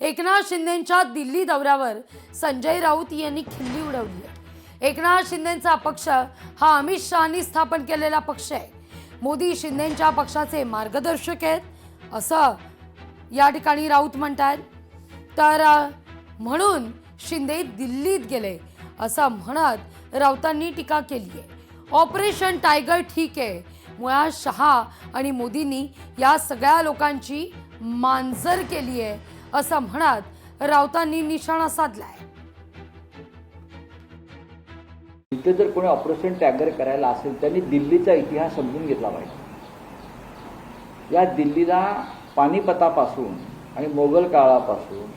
एकनाथ शिंदेंच्या दिल्ली दौऱ्यावर संजय राऊत यांनी खिल्ली उडवली आहे। एकनाथ शिंदेंचा पक्ष हा अमित शहांनी स्थापन केलेला पक्ष आहे। मोदी शिंदेंच्या पक्षाचे मार्गदर्शक आहेत असं या ठिकाणी राऊत म्हणतात। तर म्हणून शिंदे दिल्लीत गेले असं म्हणत राऊतांनी टीका केली आहे। ऑपरेशन टायगर ठीक आहे, मुळात शहा आणि मोदींनी या सगळ्या लोकांची मांजर केली आहे असं म्हणत राऊतांनी निशाणा साधलाय। इथे जर कोणी ऑपरेशन टायगर करायला असेल त्यांनी दिल्लीचा इतिहास समजून घेतला पाहिजे। या दिल्लीला पानिपतापासून आणि मोगल काळापासून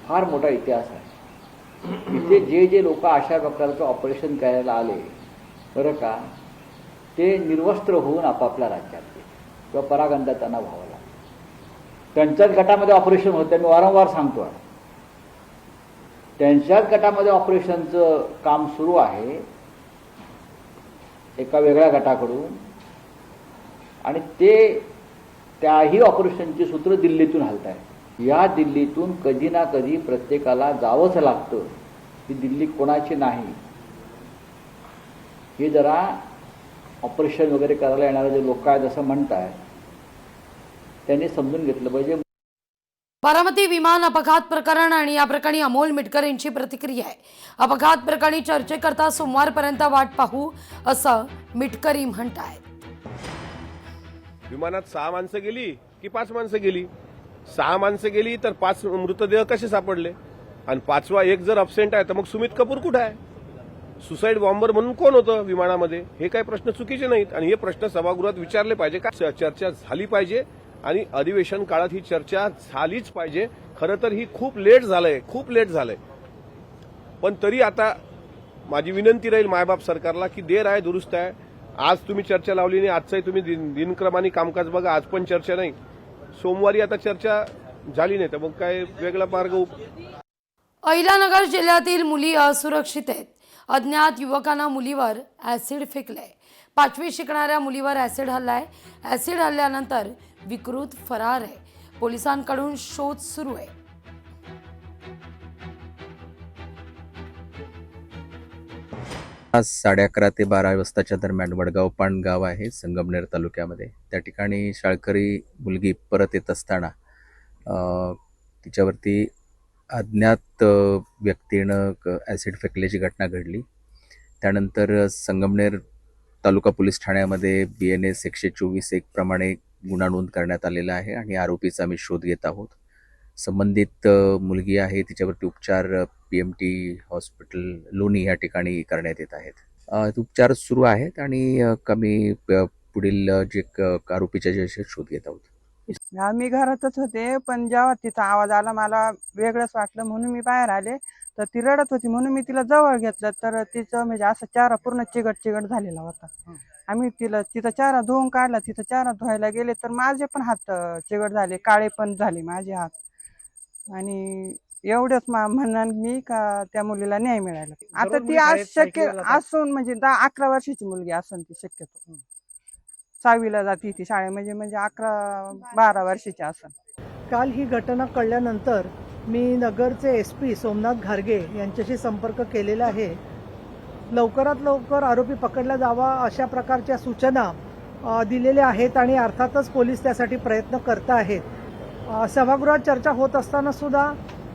फार मोठा इतिहास आहे। इथे जे जे लोक अशा प्रकारचं ऑपरेशन करायला आले बरं का, ते निर्वस्त्र होऊन आपापल्या राज्यात किंवा परागंदा त्यांना व्हावं लागलं। त्यांच्याच गटामध्ये ऑपरेशन होतं, मी वारंवार सांगतो, त्यांच्याच गटामध्ये ऑपरेशनचं काम सुरू आहे एका वेगळ्या गटाकडून, आणि ते त्याही ऑपरेशनची सूत्र दिल्लीतून हलत आहे। या दिल्लीतून कधी ना कधी प्रत्येकाला जावंच लागतं। ही दिल्ली कोणाची नाही, हे जरा ऑपरेशन वगैरे करायला येणारे जे लोक आहेत असं म्हणतात त्यांनी समजून घेतलं पाहिजे। बारामती विमान अपघात प्रकरण आणि या प्रकरणी अमोल मिटकर यांची प्रतिक्रिया आहे। अपघात प्रकरणी चर्चेकरता सोमवारपर्यंत वाट पाहू असं मिटकरी म्हणतायत। विमानात 6 माणसं गेली की 5 माणसं गेली? 6 माणसं गेली तर 5 मृतदेह कसे सापडले? आणि 5वा एक जर अब्सेंट आहे तर मग सुमित कपूर कुठे आहे? सुसाईड बॉम्बर म्हणून कोण होतं विमानामध्ये? हे काही प्रश्न चुकीचे नाहीत आणि हे प्रश्न सभागृहात विचारले पाहिजे का? चर्चा झाली पाहिजे आणि अधिवेशन काळात ही चर्चा झालीच पाहिजे। खरं तर ही खूप लेट झालंय, पण तरी आता माझी विनंती राहील मायबाप सरकारला की देर आहे दुरुस्त आहे। आज तुम्ही चर्चा लावली नाही, आजचाही तुम्ही दिनक्रमाने कामकाज बघा, आज पण चर्चा नाही, सोमवारी आता चर्चा झाली नाही तर मग काय वेगळा मार्ग। अहिल्यानगर जिल्ह्यातील मुली असुरक्षित आहेत। अज्ञात युवकांना मुलीवर ऍसिड फेकले। 5वी शिकणाऱ्या मुलीवर ऍसिड हल्लाय। ऍसिड हल्ल्यानंतर विकृत फरार आहे। पोलिसांकडून शोध सुरू आहे। आज 11:30 ते 12 वाजताच्या दरम्यान वडगाव पाण गाव आहे संगमनेर तालुक्यामध्ये। त्या ठिकाणी शाळकरी मुलगी परत येत असताना तिच्यावरती अज्ञात व्यक्तीनं ॲसिड फेकल्याची घटना घडली। त्यानंतर संगमनेर तालुका पोलीस ठाण्यामध्ये BNS 124(1) प्रमाणे गुन्हा नोंद करण्यात आलेला आहे आणि आरोपीचा आम्ही शोध घेत आहोत। संबंधित मुलगी आहे, तिच्यावरती उपचार PMT हॉस्पिटल लोणी या ठिकाणी करण्यात येत आहेत। उपचार सुरू आहेत आणि कमी पुढील जे आरोपीच्या जे शोध घेत आहोत। मी घरातच होते, पण जेव्हा तिचा आवाज आला मला वेगळंच वाटलं म्हणून मी बाहेर आले, तर ती रडत होती म्हणून मी तिला जवळ घेतलं, तर तिचं म्हणजे असं चेहरा पूर्ण चिकट झालेला होता। आम्ही तिचा चेहरा धुवून काढला, तिचा चेहरा धुवायला गेले तर माझे पण हात चिकट झाले, काळे पण झाले माझे हात, आणि एवढंच म्हणणार मी का त्या मुलीला न्याय मिळाला। आता ती आज शक्य असून म्हणजे 10-11 वर्षाची मुलगी असून ती शक्यतो 6वीला जाते ती शाळे, म्हणजे 11-12 वर्षाची असून। काल ही घटना कळल्यानंतर मी नगरचे SP सोमनाथ घारगे यांच्याशी संपर्क केलेला आहे। लवकरात लवकर आरोपी पकडला जावा अशा प्रकारच्या सूचना दिलेल्या आहेत आणि अर्थातच पोलीस त्यासाठी प्रयत्न करत आहेत। सभागृहात चर्चा होत असताना सुद्धा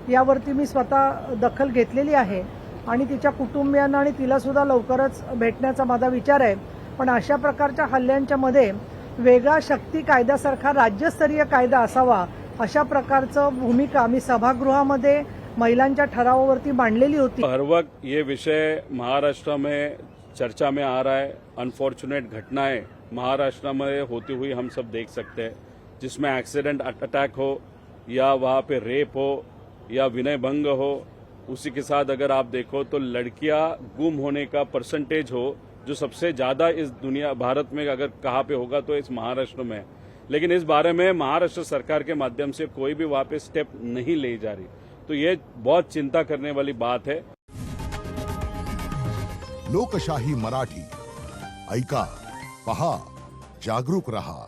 यावरती मी स्वतः दखल घेतलेली आहे आणि तिच्या कुटुंबियांना आणि तिला सुद्धा लवकरच भेटण्याचा माझा विचार आहे। पण अशा प्रकारच्या हल्ल्यांच्या मध्ये वेगळा शक्ती कायद्यासारखा राज्यस्तरीय कायदा असावा अशा प्रकारचं भूमिका मी सभागृहामध्ये महिलांच्या ठरावावरती मांडलेली होती। हर वक्त ये विषय महाराष्ट्र में चर्चा में आ रहा है। अनफॉर्चुनेट घटनाएं महाराष्ट्र में होती हुई हम सब देख सकते हैं, जिसमें एक्सीडेंट अटैक हो या वहाँ पे रेप हो या विनय भंग हो। उसी के साथ अगर आप देखो तो लड़कियां गुम होने का परसेंटेज हो जो सबसे ज्यादा इस दुनिया भारत में अगर कहाँ पे होगा तो इस महाराष्ट्र में। लेकिन इस बारे में महाराष्ट्र सरकार के माध्यम से कोई भी वहाँ पे स्टेप नहीं ली जा रही, तो ये बहुत चिंता करने वाली बात है। लोकशाही मराठी ऐका, पहा, जागरूक रहा।